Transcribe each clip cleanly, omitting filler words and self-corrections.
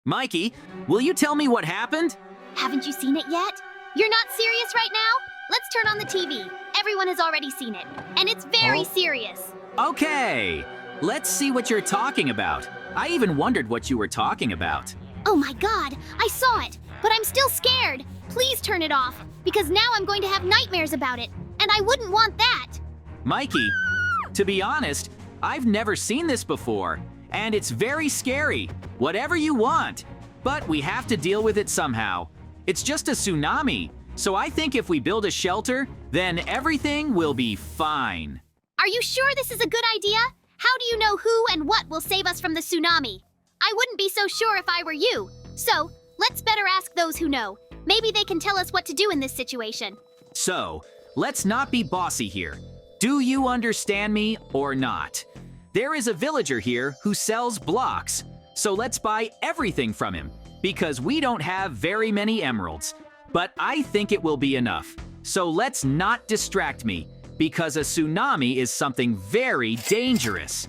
Mikey, will you tell me what happened? Haven't you seen it yet? You're not serious right now? Let's turn on the TV. Everyone has already seen it, and it's very serious. Okay, let's see what you're talking about. I even wondered what you were talking about. Oh my God, I saw it, but I'm still scared. Please turn it off, because now I'm going to have nightmares about it, and I wouldn't want that. Mikey, to be honest, I've never seen this before, and it's very scary. Whatever you want, but we have to deal with it somehow. It's just a tsunami, so I think if we build a shelter, then everything will be fine. Are you sure this is a good idea? How do you know who and what will save us from the tsunami? I wouldn't be so sure if I were you. So, let's better ask those who know. Maybe they can tell us what to do in this situation. So, let's not be bossy here. Do you understand me or not? There is a villager here who sells blocks, so let's buy everything from him, because we don't have very many emeralds. But I think it will be enough. So let's not distract me, because a tsunami is something very dangerous.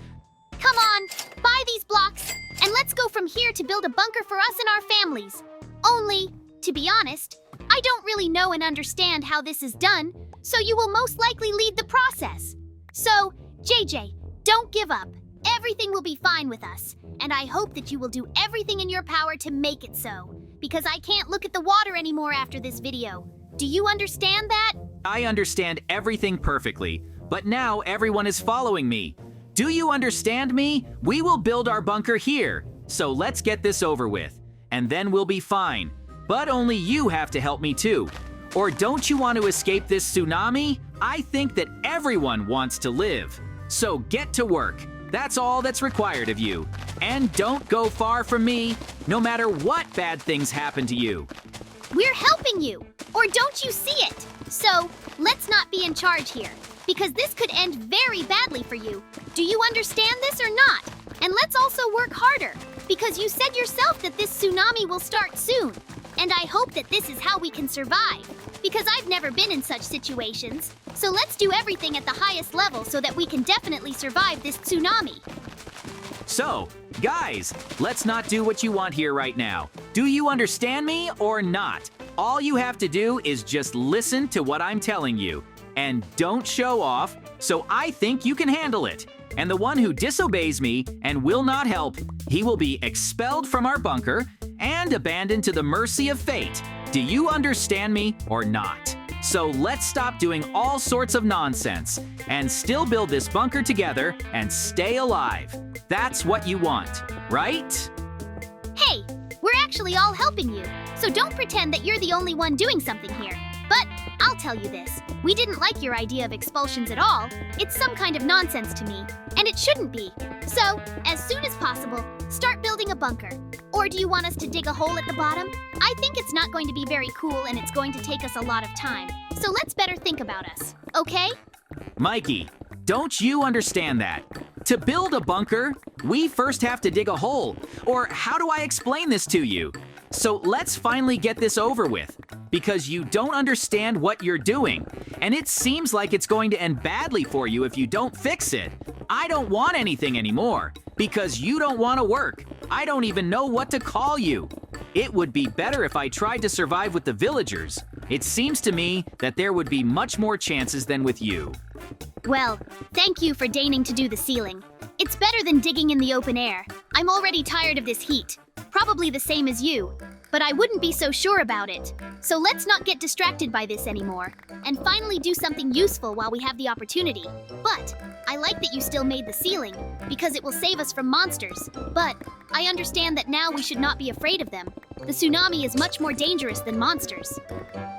Come on, buy these blocks, and let's go from here to build a bunker for us and our families. Only, to be honest, I don't really know and understand how this is done, so you will most likely lead the process. So, JJ, don't give up. Everything will be fine with us, and I hope that you will do everything in your power to make it so, because I can't look at the water anymore after this video. Do you understand that? I understand everything perfectly, but now everyone is following me. Do you understand me? We will build our bunker here, so let's get this over with, and then we'll be fine. But only you have to help me too. Or don't you want to escape this tsunami? I think that everyone wants to live. So get to work. That's all that's required of you. And don't go far from me, no matter what bad things happen to you. We're helping you, or don't you see it? So, let's not be in charge here, because this could end very badly for you. Do you understand this or not? And let's also work harder, because you said yourself that this tsunami will start soon. And I hope that this is how we can survive, because I've never been in such situations. So let's do everything at the highest level so that we can definitely survive this tsunami. So, guys, let's not do what you want here right now. Do you understand me or not? All you have to do is just listen to what I'm telling you. And don't show off, so I think you can handle it. And the one who disobeys me and will not help, he will be expelled from our bunker and abandoned to the mercy of fate. Do you understand me or not? So let's stop doing all sorts of nonsense and still build this bunker together and stay alive. That's what you want, right? Hey, we're actually all helping you, so don't pretend that you're the only one doing something here. But I'll tell you this, we didn't like your idea of expulsions at all. It's some kind of nonsense to me, and it shouldn't be. So, as soon as possible, start building a bunker. Or do you want us to dig a hole at the bottom? I think it's not going to be very cool and it's going to take us a lot of time. So let's better think about us, okay? Mikey, don't you understand that? To build a bunker, we first have to dig a hole. Or how do I explain this to you? So let's finally get this over with, because you don't understand what you're doing, and it seems like it's going to end badly for you if you don't fix it. I don't want anything anymore, because you don't want to work. I don't even know what to call you. It would be better if I tried to survive with the villagers. It seems to me that there would be much more chances than with you. Well, thank you for deigning to do the ceiling. It's better than digging in the open air. I'm already tired of this heat. Probably the same as you. But I wouldn't be so sure about it. So let's not get distracted by this anymore, and finally do something useful while we have the opportunity. But I like that you still made the ceiling, because it will save us from monsters. But I understand that now we should not be afraid of them. The tsunami is much more dangerous than monsters.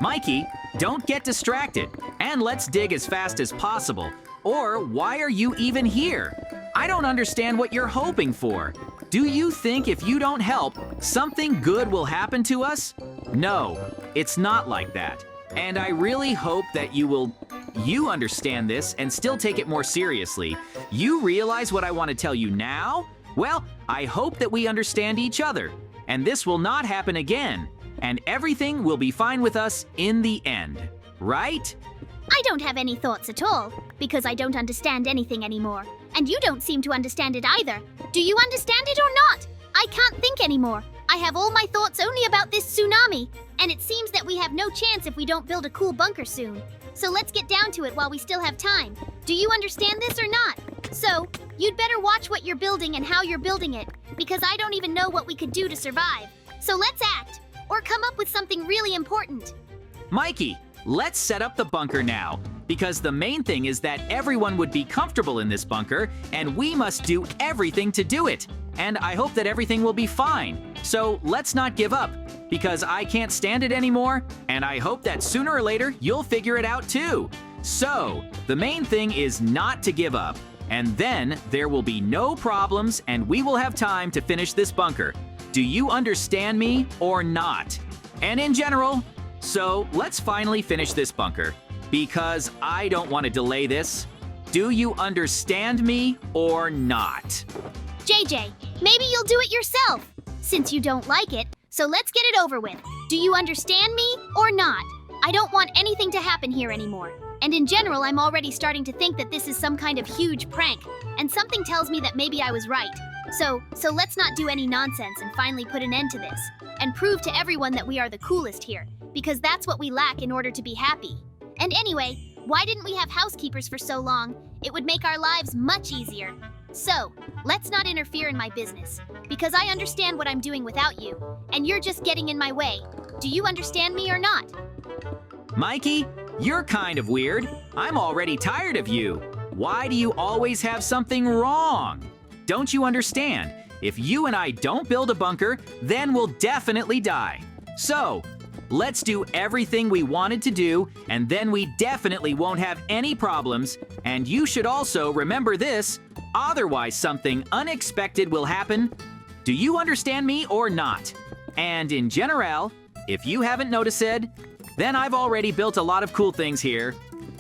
Mikey, don't get distracted, and let's dig as fast as possible. Or why are you even here? I don't understand what you're hoping for. Do you think if you don't help, something good will happen to us? No, it's not like that. And I really hope that you understand this and still take it more seriously. You realize what I want to tell you now? Well, I hope that we understand each other, and this will not happen again, and everything will be fine with us in the end, right? I don't have any thoughts at all, because I don't understand anything anymore. And you don't seem to understand it either. Do you understand it or not? I can't think anymore. I have all my thoughts only about this tsunami, and it seems that we have no chance if we don't build a cool bunker soon. So let's get down to it while we still have time. Do you understand this or not? So, you'd better watch what you're building and how you're building it, because I don't even know what we could do to survive. So let's act, or come up with something really important. Mikey, let's set up the bunker now, because the main thing is that everyone would be comfortable in this bunker, and we must do everything to do it. And I hope that everything will be fine. So let's not give up, because I can't stand it anymore, and I hope that sooner or later you'll figure it out too. So, the main thing is not to give up, and then there will be no problems and we will have time to finish this bunker. Do you understand me or not? And in general, so let's finally finish this bunker, because I don't want to delay this. Do you understand me or not? JJ, maybe you'll do it yourself, since you don't like it, so let's get it over with. Do you understand me or not? I don't want anything to happen here anymore. And in general, I'm already starting to think that this is some kind of huge prank, and something tells me that maybe I was right. So let's not do any nonsense and finally put an end to this, and prove to everyone that we are the coolest here, because that's what we lack in order to be happy. And anyway, why didn't we have housekeepers for so long? It would make our lives much easier. So, let's not interfere in my business, because I understand what I'm doing without you, and you're just getting in my way. Do you understand me or not? Mikey, you're kind of weird. I'm already tired of you. Why do you always have something wrong? Don't you understand? If you and I don't build a bunker, then we'll definitely die. So, let's do everything we wanted to do, and then we definitely won't have any problems. And you should also remember this, otherwise something unexpected will happen. Do you understand me or not? And in general, if you haven't noticed it, then I've already built a lot of cool things here.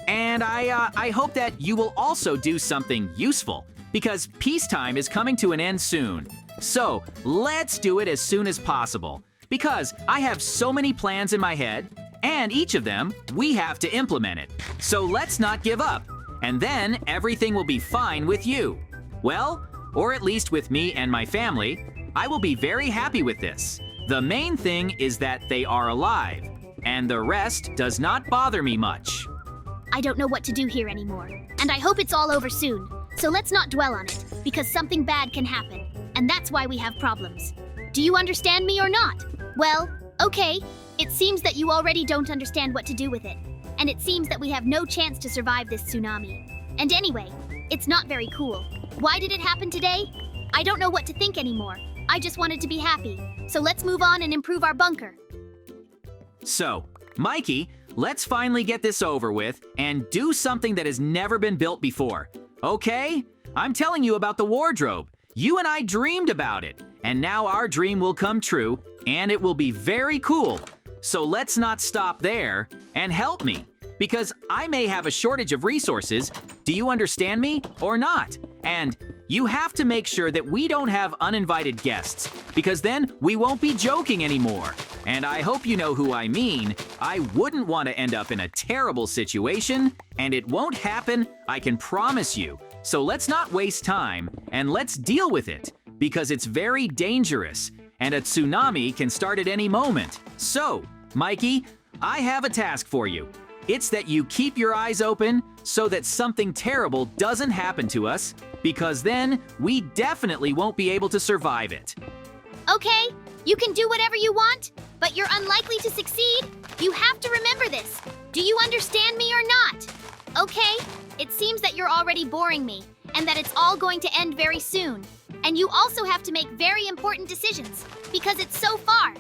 And I hope that you will also do something useful, because peacetime is coming to an end soon. So let's do it as soon as possible, because I have so many plans in my head, and each of them, we have to implement it. So let's not give up, and then everything will be fine with you. Well, or at least with me and my family, I will be very happy with this. The main thing is that they are alive, and the rest does not bother me much. I don't know what to do here anymore, and I hope it's all over soon. So let's not dwell on it, because something bad can happen, and that's why we have problems. Do you understand me or not? Well, okay, it seems that you already don't understand what to do with it, and it seems that we have no chance to survive this tsunami. And anyway, it's not very cool. Why did it happen today? I don't know what to think anymore. I just wanted to be happy. So let's move on and improve our bunker. So, Mikey, let's finally get this over with and do something that has never been built before. Okay? I'm telling you about the wardrobe. You and I dreamed about it, and now our dream will come true, and it will be very cool. So let's not stop there, and help me, because I may have a shortage of resources. Do you understand me or not? And you have to make sure that we don't have uninvited guests, because then we won't be joking anymore. And I hope you know who I mean. I wouldn't want to end up in a terrible situation, and it won't happen, I can promise you. So let's not waste time, and let's deal with it, because it's very dangerous, and a tsunami can start at any moment. So, Mikey, I have a task for you. It's that you keep your eyes open so that something terrible doesn't happen to us, because then we definitely won't be able to survive it. Okay, you can do whatever you want, but you're unlikely to succeed. You have to remember this. Do you understand me or not? Okay, it seems that you're already boring me, and that it's all going to end very soon. And you also have to make very important decisions, because it's so far.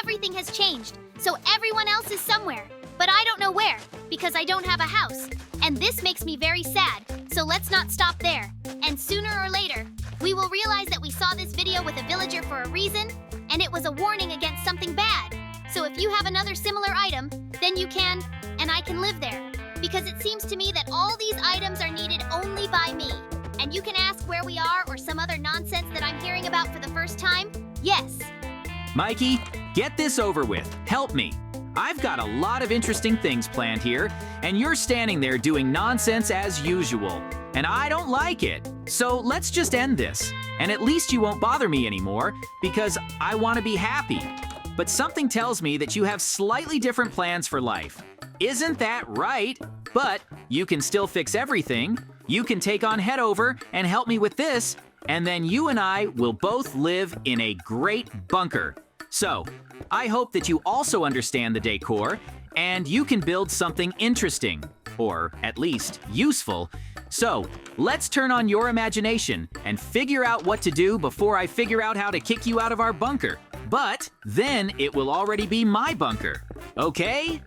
Everything has changed, so everyone else is somewhere. But I don't know where, because I don't have a house. And this makes me very sad, so let's not stop there. And sooner or later, we will realize that we saw this video with a villager for a reason, and it was a warning against something bad. So if you have another similar item, then you can, and I can live there. Because it seems to me that all these items are needed only by me. And you can ask where we are or some other nonsense that I'm hearing about for the first time? Yes. Mikey, get this over with. Help me. I've got a lot of interesting things planned here, and you're standing there doing nonsense as usual, and I don't like it. So let's just end this, and at least you won't bother me anymore because I want to be happy. But something tells me that you have slightly different plans for life. Isn't that right? But you can still fix everything. You can take on Head Over and help me with this, and then you and I will both live in a great bunker. So, I hope that you also understand the decor, and you can build something interesting, or at least useful. So, let's turn on your imagination and figure out what to do before I figure out how to kick you out of our bunker. But then it will already be my bunker, okay?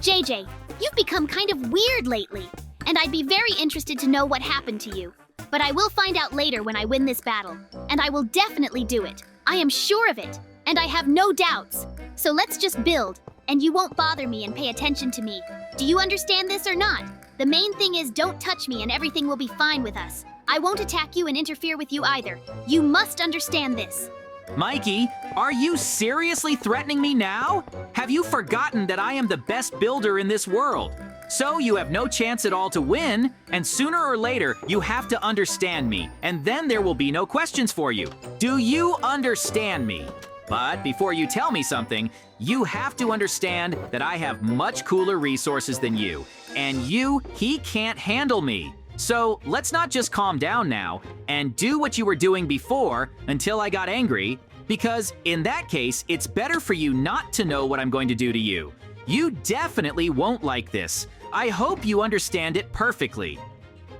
JJ, you've become kind of weird lately, and I'd be very interested to know what happened to you. But I will find out later when I win this battle, and I will definitely do it. I am sure of it, and I have no doubts. So let's just build, and you won't bother me and pay attention to me. Do you understand this or not? The main thing is don't touch me and everything will be fine with us. I won't attack you and interfere with you either. You must understand this. Mikey, are you seriously threatening me now? Have you forgotten that I am the best builder in this world? So you have no chance at all to win, and sooner or later you have to understand me, and then there will be no questions for you. Do you understand me? But before you tell me something, you have to understand that I have much cooler resources than you, and he can't handle me. So let's not just calm down now and do what you were doing before until I got angry, because in that case, it's better for you not to know what I'm going to do to you. You definitely won't like this. I hope you understand it perfectly.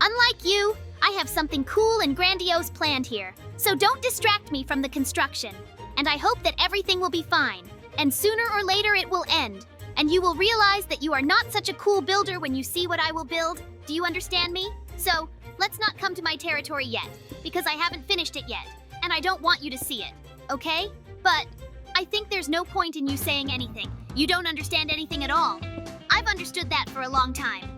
Unlike you, I have something cool and grandiose planned here. So don't distract me from the construction. And I hope that everything will be fine. And sooner or later it will end. And you will realize that you are not such a cool builder when you see what I will build. Do you understand me? So, let's not come to my territory yet, because I haven't finished it yet, and I don't want you to see it, okay? But I think there's no point in you saying anything. You don't understand anything at all. I've understood that for a long time.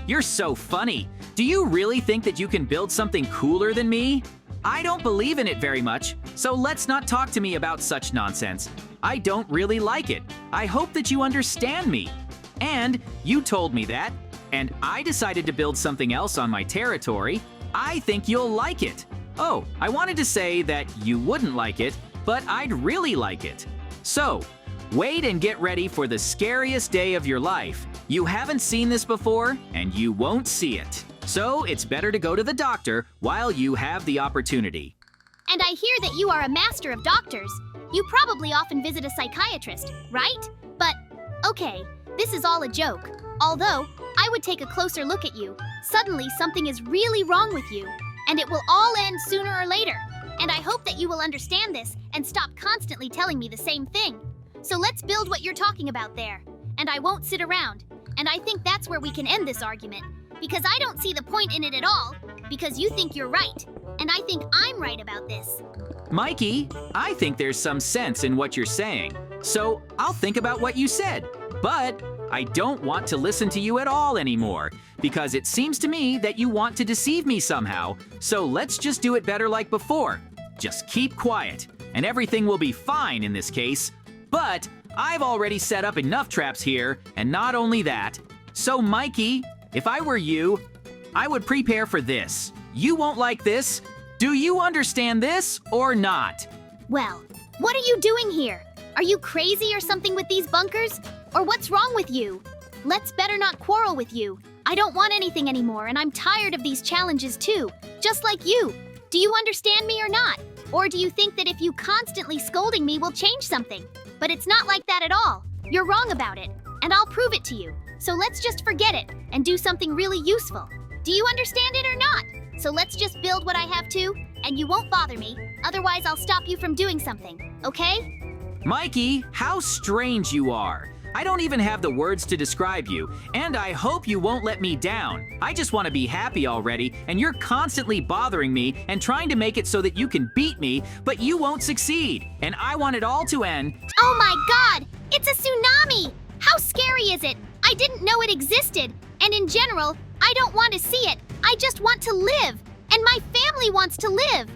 You're so funny. Do you really think that you can build something cooler than me? I don't believe in it very much, so let's not talk to me about such nonsense. I don't really like it. I hope that you understand me. And you told me that, and I decided to build something else on my territory. I think you'll like it. Oh, I wanted to say that you wouldn't like it, but I'd really like it. So, wait and get ready for the scariest day of your life. You haven't seen this before, and you won't see it. So, it's better to go to the doctor while you have the opportunity. And I hear that you are a master of doctors. You probably often visit a psychiatrist, right? But, okay, this is all a joke. Although, I would take a closer look at you. Suddenly, something is really wrong with you, and it will all end sooner or later. And I hope that you will understand this and stop constantly telling me the same thing. So let's build what you're talking about there. And I won't sit around. And I think that's where we can end this argument. Because I don't see the point in it at all. Because you think you're right. And I think I'm right about this. Mikey, I think there's some sense in what you're saying. So I'll think about what you said. But I don't want to listen to you at all anymore, because it seems to me that you want to deceive me somehow, so let's just do it better like before. Just keep quiet, and everything will be fine in this case. But I've already set up enough traps here, and not only that. So Mikey, if I were you, I would prepare for this. You won't like this. Do you understand this or not? Well, what are you doing here? Are you crazy or something with these bunkers? Or what's wrong with you? Let's better not quarrel with you. I don't want anything anymore, and I'm tired of these challenges too, just like you. Do you understand me or not? Or do you think that if you constantly scolding me will change something? But it's not like that at all. You're wrong about it, and I'll prove it to you. So let's just forget it and do something really useful. Do you understand it or not? So let's just build what I have to, and you won't bother me. Otherwise, I'll stop you from doing something, okay? Mikey, how strange you are. I don't even have the words to describe you, and I hope you won't let me down. I just want to be happy already, and you're constantly bothering me and trying to make it so that you can beat me, but you won't succeed, and I want it all to end. Oh my god! It's a tsunami! How scary is it? I didn't know it existed, and in general, I don't want to see it. I just want to live, and my family wants to live.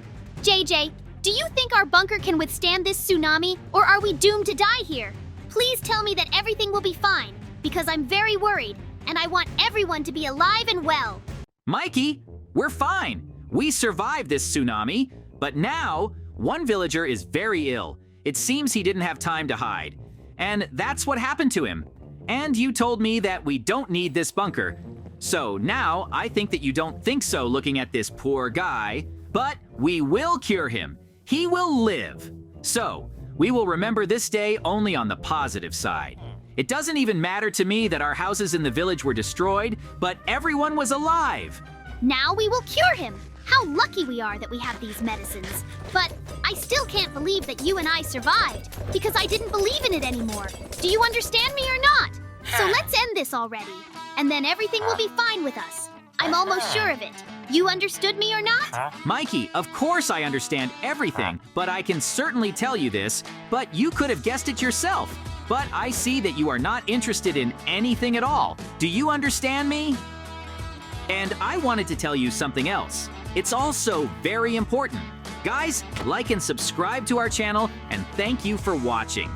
JJ, do you think our bunker can withstand this tsunami, or are we doomed to die here? Please tell me that everything will be fine, because I'm very worried, and I want everyone to be alive and well. Mikey, we're fine. We survived this tsunami, but now one villager is very ill. It seems he didn't have time to hide. And that's what happened to him. And you told me that we don't need this bunker. So now I think that you don't think so looking at this poor guy, but we will cure him. He will live. So we will remember this day only on the positive side. It doesn't even matter to me that our houses in the village were destroyed, but everyone was alive. Now we will cure him. How lucky we are that we have these medicines. But I still can't believe that you and I survived, because I didn't believe in it anymore. Do you understand me or not? So let's end this already, and then everything will be fine with us. I'm almost sure of it. You understood me or not? Mikey, of course I understand everything, but I can certainly tell you this, but you could have guessed it yourself. But I see that you are not interested in anything at all. Do you understand me? And I wanted to tell you something else. It's also very important. Guys, like and subscribe to our channel, and thank you for watching.